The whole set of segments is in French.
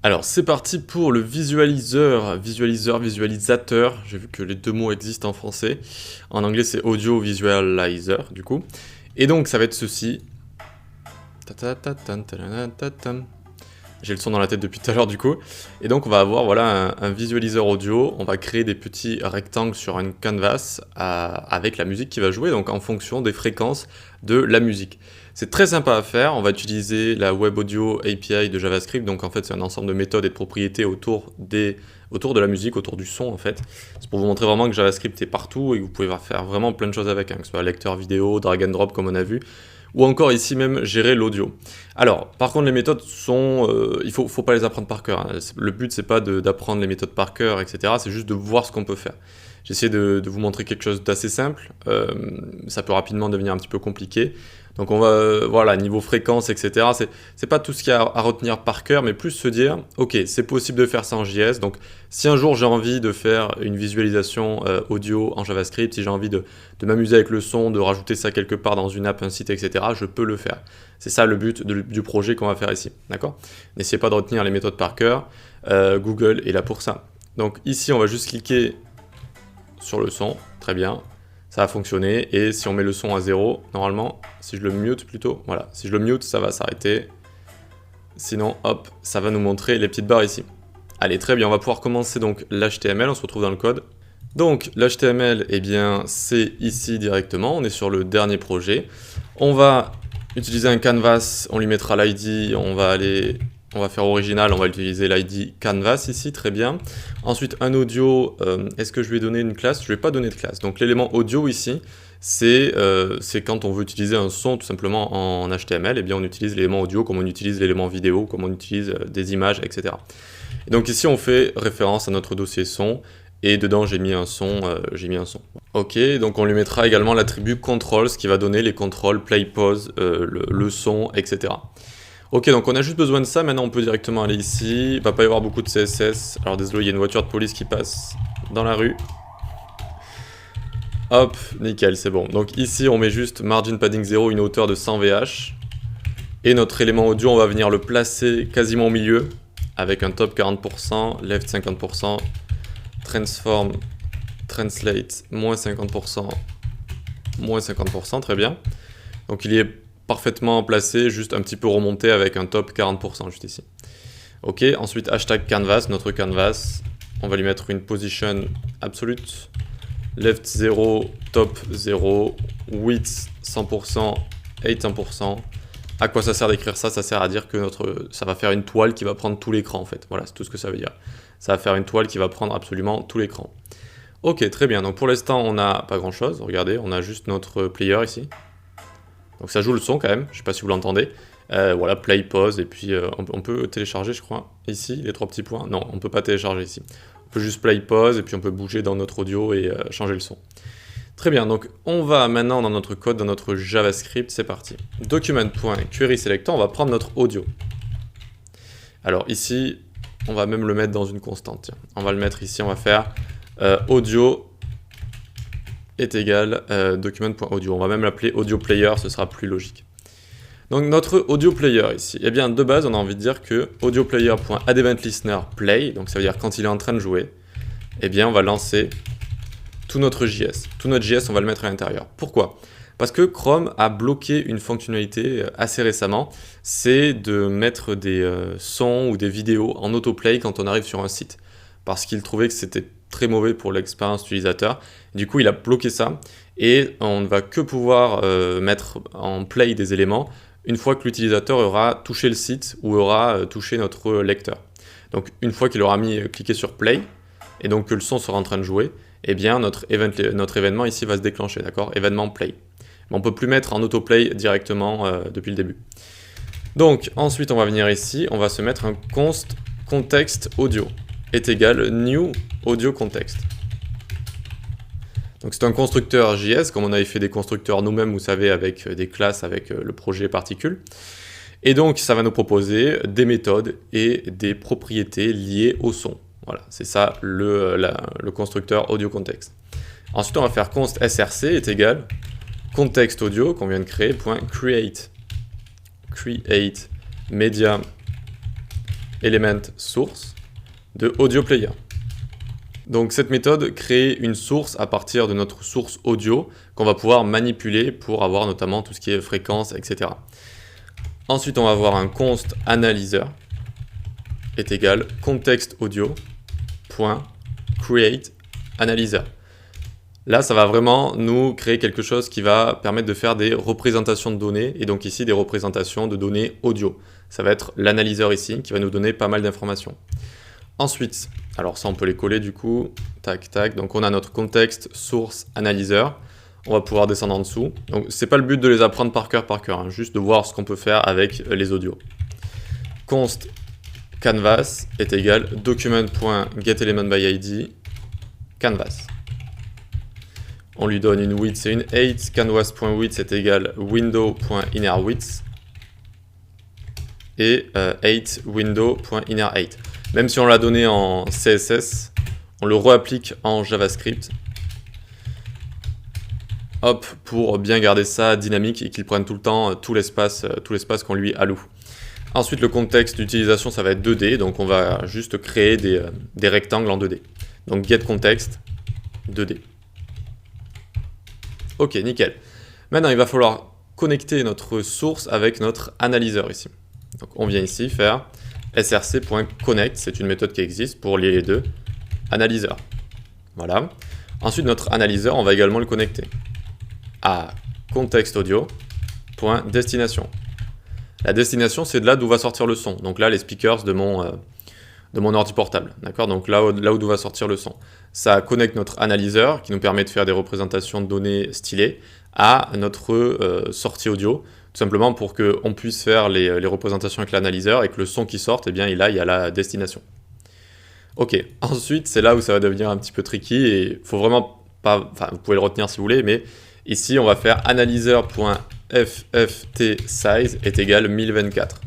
Alors c'est parti pour le visualisateur, j'ai vu que les deux mots existent en français. En anglais c'est audio visualizer du coup. Et donc ça va être ceci. J'ai le son dans la tête depuis tout à l'heure du coup. Et donc on va avoir voilà, un visualiseur audio, on va créer des petits rectangles sur une canvas avec la musique qui va jouer, donc en fonction des fréquences de la musique. C'est très sympa à faire, on va utiliser la Web Audio API de JavaScript, donc en fait c'est un ensemble de méthodes et de propriétés autour de la musique, autour du son en fait. C'est pour vous montrer vraiment que JavaScript est partout et que vous pouvez faire vraiment plein de choses avec, hein, que ce soit lecteur vidéo, drag and drop comme on a vu, ou encore ici même gérer l'audio. Alors, par contre, les méthodes sont... il faut pas les apprendre par cœur, hein. Le but, c'est pas d'apprendre les méthodes par cœur, etc. C'est juste de voir ce qu'on peut faire. J'essaie de vous montrer quelque chose d'assez simple. Ça peut rapidement devenir un petit peu compliqué. Donc on va, voilà, niveau fréquence, etc. C'est pas tout ce qu'il y a à retenir par cœur, mais plus se dire, ok, c'est possible de faire ça en JS. Donc si un jour j'ai envie de faire une visualisation audio en JavaScript, si j'ai envie de m'amuser avec le son, de rajouter ça quelque part dans une app, un site, etc., je peux le faire. C'est ça le but du projet qu'on va faire ici, d'accord? N'essayez pas de retenir les méthodes par cœur. Google est là pour ça. Donc ici, on va juste cliquer sur le son, très bien. Ça va fonctionner, et si on met le son à 0, normalement, si je le mute plutôt, voilà, si je le mute, ça va s'arrêter. Sinon, hop, ça va nous montrer les petites barres ici. Allez, très bien, on va pouvoir commencer donc l'HTML, on se retrouve dans le code. Donc, l'HTML, eh bien, c'est ici directement, on est sur le dernier projet. On va utiliser un canvas, on lui mettra l'ID, on va faire original, on va utiliser l'ID canvas ici, très bien. Ensuite, un audio, est-ce que je lui ai donné une classe? Je ne lui ai pas donné de classe. Donc l'élément audio ici, c'est quand on veut utiliser un son tout simplement en HTML, eh bien on utilise l'élément audio comme on utilise l'élément vidéo, comme on utilise des images, etc. Et donc ici, on fait référence à notre dossier son, et dedans j'ai mis un son, Ok, donc on lui mettra également l'attribut control, ce qui va donner les contrôles play, pause, le son, etc. Ok, donc on a juste besoin de ça, maintenant on peut directement aller ici, il va pas y avoir beaucoup de CSS, alors désolé, il y a une voiture de police qui passe dans la rue. Hop, nickel, c'est bon. Donc ici on met juste margin padding 0, une hauteur de 100 VH, et notre élément audio on va venir le placer quasiment au milieu, avec un top 40%, left 50%, transform, translate, moins 50%, moins 50%, très bien. Donc il est parfaitement placé, juste un petit peu remonté avec un top 40% juste ici. Ok, ensuite hashtag canvas, notre canvas, on va lui mettre une position absolute, left 0, top 0, width 100%, height 1%. À quoi ça sert d'écrire ça? Ça sert à dire que ça va faire une toile qui va prendre tout l'écran en fait. Voilà, c'est tout ce que ça veut dire. Ça va faire une toile qui va prendre absolument tout l'écran. Ok, très bien. Donc pour l'instant, on n'a pas grand chose. Regardez, on a juste notre player ici. Donc ça joue le son quand même, je ne sais pas si vous l'entendez. Voilà, play, pause, et puis on peut télécharger, je crois, ici, les 3 petits points. Non, on ne peut pas télécharger ici. On peut juste play, pause, et puis on peut bouger dans notre audio et changer le son. Très bien, donc on va maintenant dans notre code, dans notre JavaScript, c'est parti. Document.querySelector, on va prendre notre audio. Alors ici, on va même le mettre dans une constante. Tiens. On va le mettre ici, on va faire audio est égal document.audio. On va même l'appeler audio player, ce sera plus logique. Donc notre audio player ici, eh bien de base on a envie de dire que audioplayer.addEventListener play, donc ça veut dire quand il est en train de jouer, eh bien on va lancer tout notre JS. Tout notre JS on va le mettre à l'intérieur. Pourquoi? Parce que Chrome a bloqué une fonctionnalité assez récemment, c'est de mettre des sons ou des vidéos en autoplay quand on arrive sur un site. Parce qu'il trouvait que c'était très mauvais pour l'expérience utilisateur. Du coup, il a bloqué ça et on ne va que pouvoir mettre en play des éléments une fois que l'utilisateur aura touché le site ou aura touché notre lecteur. Donc, une fois qu'il aura cliqué sur play et donc que le son sera en train de jouer, eh bien, notre événement ici va se déclencher, d'accord? Événement play. Mais on ne peut plus mettre en autoplay directement depuis le début. Donc, ensuite, on va venir ici, on va se mettre un const context audio est égal new audio context. Donc c'est un constructeur JS, comme on avait fait des constructeurs nous-mêmes, vous savez, avec des classes, avec le projet particules. Et donc ça va nous proposer des méthodes et des propriétés liées au son. Voilà, c'est ça le constructeur audio context. Ensuite on va faire const src est égal context audio qu'on vient de créer, point create media element source de audio player. Donc cette méthode crée une source à partir de notre source audio qu'on va pouvoir manipuler pour avoir notamment tout ce qui est fréquence, etc. Ensuite, on va avoir un const analyzer est égal context audio point create analyzer. Là, ça va vraiment nous créer quelque chose qui va permettre de faire des représentations de données, et donc ici des représentations de données audio. Ça va être l'analyseur ici, qui va nous donner pas mal d'informations. Ensuite, alors ça on peut les coller du coup, tac tac, donc on a notre context source analyzer, on va pouvoir descendre en dessous. Donc c'est pas le but de les apprendre par cœur, hein, juste de voir ce qu'on peut faire avec les audios. Const canvas est égal document.getElementById canvas. On lui donne une width et une height. Canvas.width est égal window.innerWidth et height window.innerHeight. Même si on l'a donné en CSS, on le réapplique en JavaScript. Hop, pour bien garder ça dynamique et qu'il prenne tout le temps tout l'espace qu'on lui alloue. Ensuite, le contexte d'utilisation, ça va être 2D, donc on va juste créer des rectangles en 2D. Donc getContext 2D. Ok, nickel. Maintenant, il va falloir connecter notre source avec notre analyseur ici. Donc, on vient ici faire src.connect, c'est une méthode qui existe pour lier les deux. Analyseur. Voilà. Ensuite, notre analyseur, on va également le connecter à contextAudio.destination. La destination, c'est de là d'où va sortir le son. Donc là, les speakers de mon ordi portable. D'accord? Donc là où va sortir le son. Ça connecte notre analyseur qui nous permet de faire des représentations de données stylées à notre sortie audio, tout simplement pour qu'on puisse faire les représentations avec l'analyseur et que le son qui sorte, eh bien, il aille à la destination. Ok, ensuite, c'est là où ça va devenir un petit peu tricky et faut vraiment pas, enfin, vous pouvez le retenir si vous voulez, mais ici, on va faire analyseur.fftsize est égal 1024.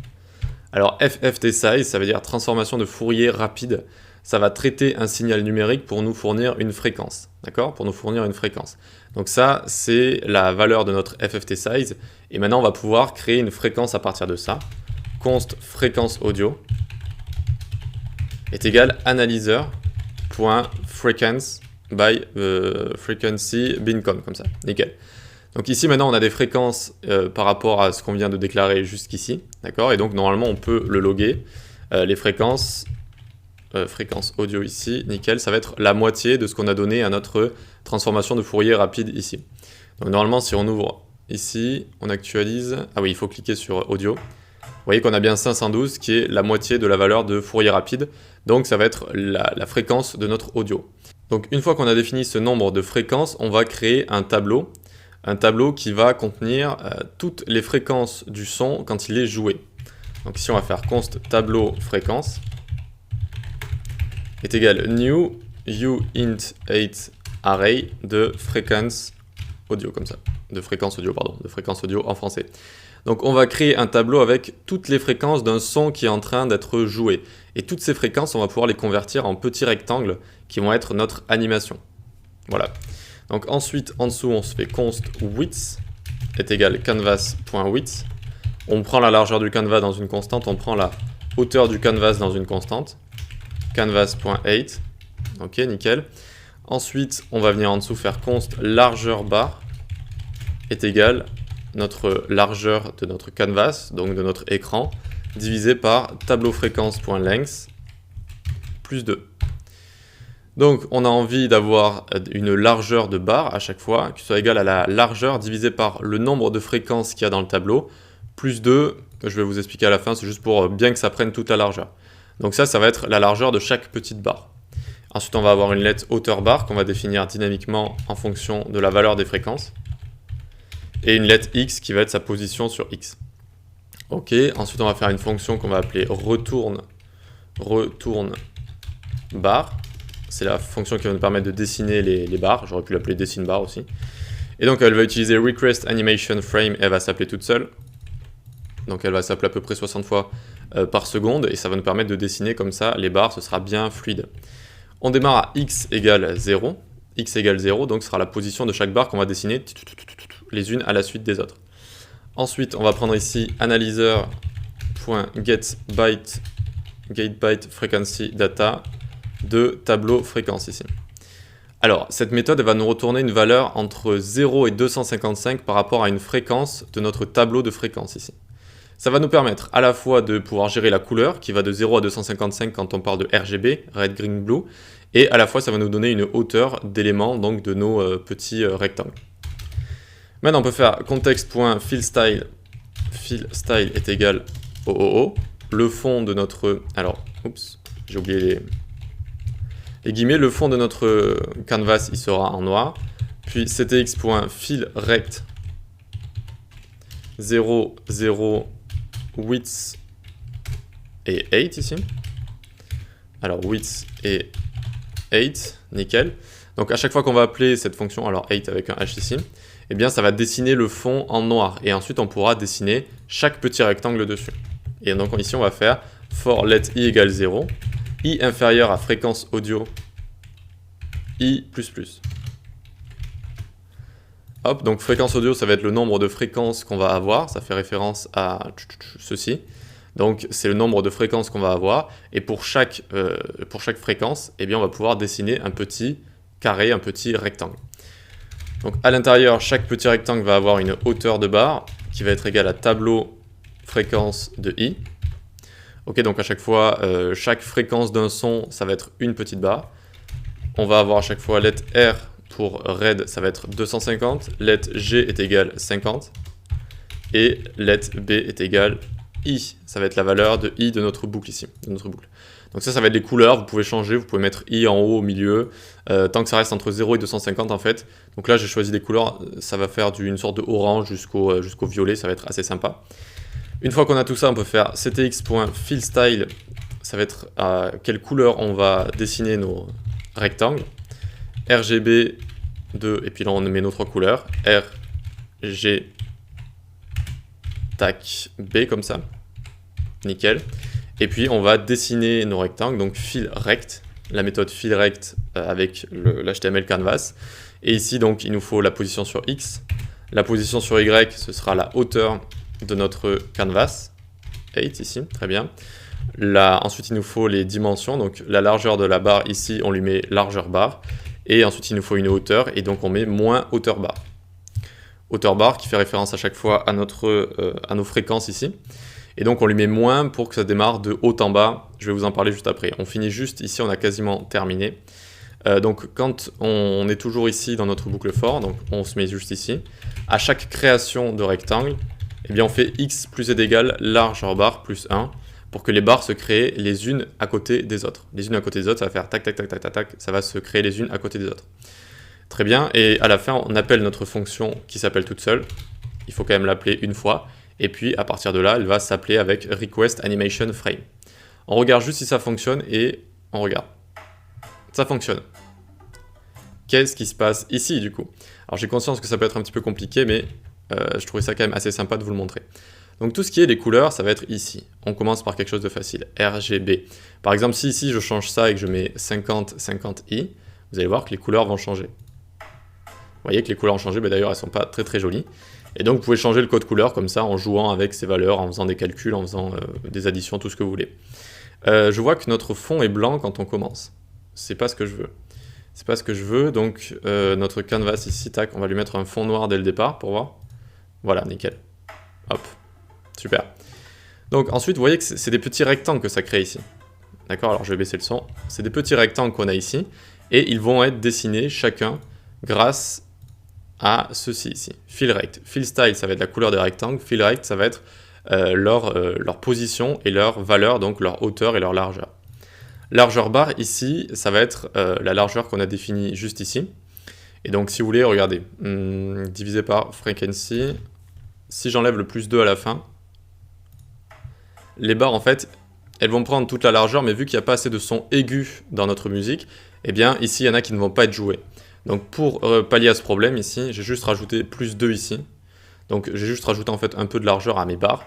Alors, fftsize, ça veut dire transformation de Fourier rapide. Ça va traiter un signal numérique pour nous fournir une fréquence. D'accord? Pour nous fournir une fréquence. Donc ça, c'est la valeur de notre fftsize. Et maintenant, on va pouvoir créer une fréquence à partir de ça. Const fréquence audio est égal analyseur.frequency bincom, comme ça. Nickel. Donc ici, maintenant, on a des fréquences par rapport à ce qu'on vient de déclarer jusqu'ici. D'accord? Et donc, normalement, on peut le loguer. Les fréquence audio ici, nickel, ça va être la moitié de ce qu'on a donné à notre transformation de Fourier rapide ici. Donc normalement, si on ouvre ici, on actualise, ah oui, il faut cliquer sur audio. Vous voyez qu'on a bien 512 qui est la moitié de la valeur de Fourier rapide, donc ça va être la fréquence de notre audio. Donc une fois qu'on a défini ce nombre de fréquences, on va créer un tableau qui va contenir toutes les fréquences du son quand il est joué. Donc ici, on va faire const tableau fréquence est égal new uint8 array de fréquence audio, comme ça, de fréquence audio en français. Donc on va créer un tableau avec toutes les fréquences d'un son qui est en train d'être joué. Et toutes ces fréquences, on va pouvoir les convertir en petits rectangles qui vont être notre animation. Voilà. Donc ensuite, en dessous, on se fait const width est égal canvas.width. On prend la largeur du canvas dans une constante, on prend la hauteur du canvas dans une constante. Canvas.height, ok, nickel. Ensuite, on va venir en dessous faire const largeur bar est égal notre largeur de notre canvas, donc de notre écran, divisé par tableau fréquence.length plus 2. Donc, on a envie d'avoir une largeur de barre à chaque fois qui soit égale à la largeur divisée par le nombre de fréquences qu'il y a dans le tableau, plus 2, que je vais vous expliquer à la fin, c'est juste pour bien que ça prenne toute la largeur. Donc ça va être la largeur de chaque petite barre. Ensuite, on va avoir une lettre hauteur barre qu'on va définir dynamiquement en fonction de la valeur des fréquences. Et une lettre x qui va être sa position sur x. Ok, ensuite on va faire une fonction qu'on va appeler retourne barre. C'est la fonction qui va nous permettre de dessiner les barres. J'aurais pu l'appeler dessine barre aussi. Et donc elle va utiliser request animation frame et elle va s'appeler toute seule. Donc elle va s'appeler à peu près 60 fois par seconde et ça va nous permettre de dessiner comme ça les barres, ce sera bien fluide. On démarre à x égale 0. X égale 0, donc ce sera la position de chaque barre qu'on va dessiner les unes à la suite des autres. Ensuite, on va prendre ici analyseur.getByte getByte frequency data de tableau fréquence ici. Alors, cette méthode elle va nous retourner une valeur entre 0 et 255 par rapport à une fréquence de notre tableau de fréquence ici. Ça va nous permettre à la fois de pouvoir gérer la couleur qui va de 0 à 255 quand on parle de RGB, Red, Green, Blue, et à la fois ça va nous donner une hauteur d'éléments donc de nos petits rectangles. Maintenant on peut faire context.fillStyle, fillStyle est égal au le fond de notre, alors, oups, j'ai oublié les guillemets, le fond de notre canvas il sera en noir, puis ctx.fillRect 0, 0, width et 8 ici. Alors width et 8, nickel. Donc à chaque fois qu'on va appeler cette fonction, alors 8 avec un H ici, eh bien ça va dessiner le fond en noir. Et ensuite on pourra dessiner chaque petit rectangle dessus. Et donc ici on va faire for let i égale 0, i inférieur à fréquence audio, i++. Hop, donc fréquence audio, ça va être le nombre de fréquences qu'on va avoir, ça fait référence à ceci. Donc c'est le nombre de fréquences qu'on va avoir, et pour chaque fréquence, eh bien, on va pouvoir dessiner un petit carré, un petit rectangle. Donc à l'intérieur, chaque petit rectangle va avoir une hauteur de barre qui va être égale à tableau fréquence de i. Ok, donc à chaque fois, chaque fréquence d'un son, ça va être une petite barre. On va avoir à chaque fois let R pour red, ça va être 250, let G est égal 50, et let B est égal I, ça va être la valeur de I de notre boucle ici, de notre boucle. Donc ça va être les couleurs, vous pouvez changer, vous pouvez mettre I en haut, au milieu, tant que ça reste entre 0 et 250 en fait. Donc là j'ai choisi des couleurs, ça va faire une sorte de orange jusqu'au violet, ça va être assez sympa. Une fois qu'on a tout ça, on peut faire ctx.fillStyle, ça va être à quelle couleur on va dessiner nos rectangles. RGB 2, et puis là on met nos trois couleurs, R, G, tac, B comme ça, nickel. Et puis on va dessiner nos rectangles, donc fillRect, la méthode fillRect avec l'HTML canvas. Et ici donc il nous faut la position sur X, la position sur Y ce sera la hauteur de notre canvas, 8 ici, très bien. Là, ensuite il nous faut les dimensions, donc la largeur de la barre ici on lui met largeur barre. Et ensuite, il nous faut une hauteur, et donc on met moins hauteur barre. Hauteur barre qui fait référence à chaque fois à nos fréquences ici. Et donc on lui met moins pour que ça démarre de haut en bas. Je vais vous en parler juste après. On finit juste ici, on a quasiment terminé. Donc quand on est toujours ici dans notre boucle for, donc on se met juste ici. À chaque création de rectangle, eh bien on fait x plus z égale largeur barre plus 1. Pour que les barres se créent les unes à côté des autres. Les unes à côté des autres, ça va faire tac, tac, tac, tac, tac, tac, ça va se créer les unes à côté des autres. Très bien, et à la fin, on appelle notre fonction qui s'appelle toute seule. Il faut quand même l'appeler une fois, et puis à partir de là, elle va s'appeler avec request animation frame. On regarde juste si ça fonctionne, et on regarde. Ça fonctionne. Qu'est-ce qui se passe ici, du coup? Alors j'ai conscience que ça peut être un petit peu compliqué, mais je trouvais ça quand même assez sympa de vous le montrer. Donc tout ce qui est les couleurs, ça va être ici. On commence par quelque chose de facile, RGB. Par exemple, si ici je change ça et que je mets 50, 50i, vous allez voir que les couleurs vont changer. Vous voyez que les couleurs ont changé, mais d'ailleurs elles ne sont pas très très jolies. Et donc vous pouvez changer le code couleur comme ça en jouant avec ces valeurs, en faisant des calculs, en faisant des additions, tout ce que vous voulez. Je vois que notre fond est blanc quand on commence. C'est pas ce que je veux. C'est pas ce que je veux, donc notre canvas ici, tac, on va lui mettre un fond noir dès le départ pour voir. Voilà, nickel. Hop. Super. Donc ensuite, vous voyez que c'est des petits rectangles que ça crée ici. D'accord, alors je vais baisser le son. C'est des petits rectangles qu'on a ici, et ils vont être dessinés chacun grâce à ceci ici. fillRect. fillStyle, ça va être la couleur des rectangles. fillRect, ça va être leur position et leur valeur, donc leur hauteur et leur largeur. Largeur barre ici, ça va être la largeur qu'on a définie juste ici. Et donc si vous voulez, regardez, divisé par frequency, si j'enlève le plus 2 à la fin, les barres en fait, elles vont prendre toute la largeur, mais vu qu'il n'y a pas assez de son aigu dans notre musique, eh bien ici il y en a qui ne vont pas être joués. Donc pour pallier à ce problème ici, j'ai juste rajouté plus 2 ici. Donc j'ai juste rajouté en fait un peu de largeur à mes barres.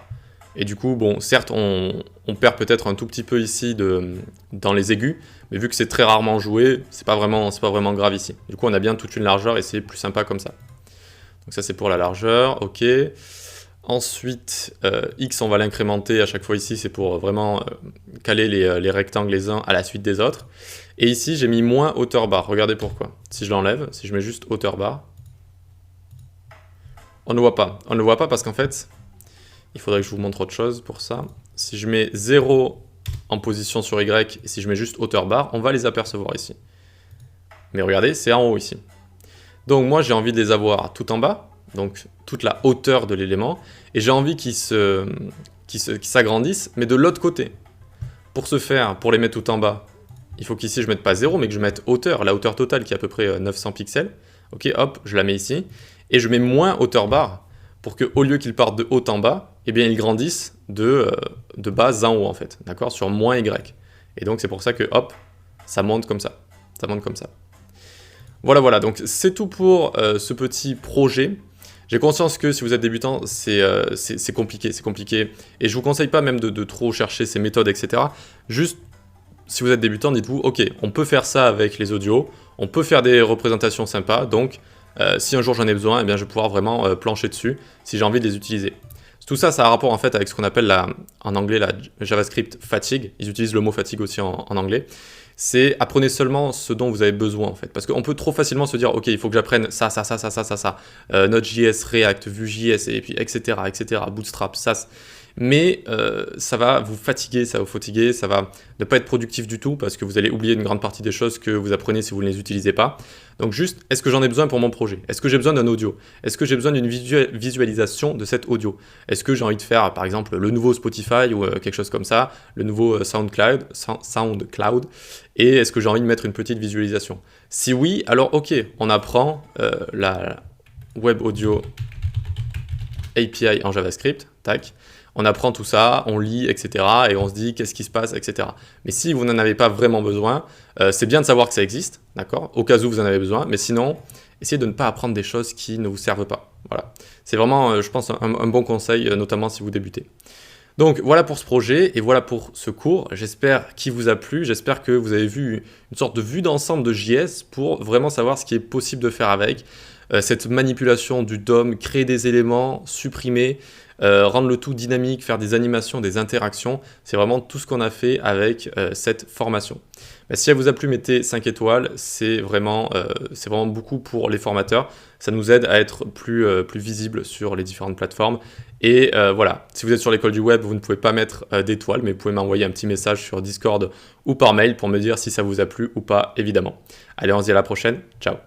Et du coup, bon, certes on perd peut-être un tout petit peu ici dans les aigus, mais vu que c'est très rarement joué, c'est pas vraiment grave ici. Du coup on a bien toute une largeur et c'est plus sympa comme ça. Donc ça c'est pour la largeur, ok. Ensuite, X, on va l'incrémenter à chaque fois ici, c'est pour vraiment caler les rectangles les uns à la suite des autres. Et ici, j'ai mis moins hauteur barre. Regardez pourquoi. Si je l'enlève, si je mets juste hauteur barre, on ne voit pas. On ne le voit pas parce qu'en fait, il faudrait que je vous montre autre chose pour ça. Si je mets 0 en position sur Y et si je mets juste hauteur barre, on va les apercevoir ici. Mais regardez, c'est en haut ici. Donc moi, j'ai envie de les avoir tout en bas, donc toute la hauteur de l'élément, et j'ai envie qu'ils s'agrandissent, mais de l'autre côté. Pour ce faire, pour les mettre tout en bas, il faut qu'ici je mette pas 0, mais que je mette hauteur, la hauteur totale qui est à peu près 900 pixels. Ok, hop, je la mets ici, et je mets moins hauteur barre, pour qu'au lieu qu'ils partent de haut en bas, eh bien ils grandissent de bas en haut en fait, d'accord, sur moins Y. Et donc c'est pour ça que hop, ça monte comme ça, Voilà, donc c'est tout pour ce petit projet. J'ai conscience que si vous êtes débutant, c'est compliqué, et je vous conseille pas même de trop chercher ces méthodes, etc. Juste, si vous êtes débutant, dites-vous, ok, on peut faire ça avec les audios, on peut faire des représentations sympas, donc si un jour j'en ai besoin, eh bien, je vais pouvoir vraiment plancher dessus si j'ai envie de les utiliser. Tout ça, ça a rapport en fait avec ce qu'on appelle en anglais la JavaScript fatigue. Ils utilisent le mot fatigue aussi en anglais. C'est apprenez seulement ce dont vous avez besoin en fait. Parce qu'on peut trop facilement se dire, ok, il faut que j'apprenne ça, Node.js, React, Vue.js, et puis etc., Bootstrap, Sass. Mais ça va vous fatiguer, ça va ne pas être productif du tout parce que vous allez oublier une grande partie des choses que vous apprenez si vous ne les utilisez pas. Donc juste, est-ce que j'en ai besoin pour mon projet? Est-ce que j'ai besoin d'un audio? Est-ce que j'ai besoin d'une visualisation de cet audio? Est-ce que j'ai envie de faire par exemple le nouveau Spotify ou quelque chose comme ça, le nouveau SoundCloud, et est-ce que j'ai envie de mettre une petite visualisation? Si oui, alors ok, on apprend la Web Audio API en JavaScript, tac. On apprend tout ça, on lit, etc. Et on se dit qu'est-ce qui se passe, etc. Mais si vous n'en avez pas vraiment besoin, c'est bien de savoir que ça existe, d'accord? Au cas où vous en avez besoin, mais sinon, essayez de ne pas apprendre des choses qui ne vous servent pas. Voilà. C'est vraiment, je pense, un bon conseil, notamment si vous débutez. Donc voilà pour ce projet et voilà pour ce cours. J'espère qu'il vous a plu, j'espère que vous avez vu une sorte de vue d'ensemble de JS pour vraiment savoir ce qui est possible de faire avec. Cette manipulation du DOM, créer des éléments, supprimer, rendre le tout dynamique, faire des animations, des interactions, c'est vraiment tout ce qu'on a fait avec cette formation. Si elle vous a plu, mettez 5 étoiles, c'est vraiment beaucoup pour les formateurs, ça nous aide à être plus visible sur les différentes plateformes. Et voilà, si vous êtes sur l'école du web, vous ne pouvez pas mettre d'étoiles, mais vous pouvez m'envoyer un petit message sur Discord ou par mail pour me dire si ça vous a plu ou pas, évidemment. Allez, on se dit à la prochaine, ciao.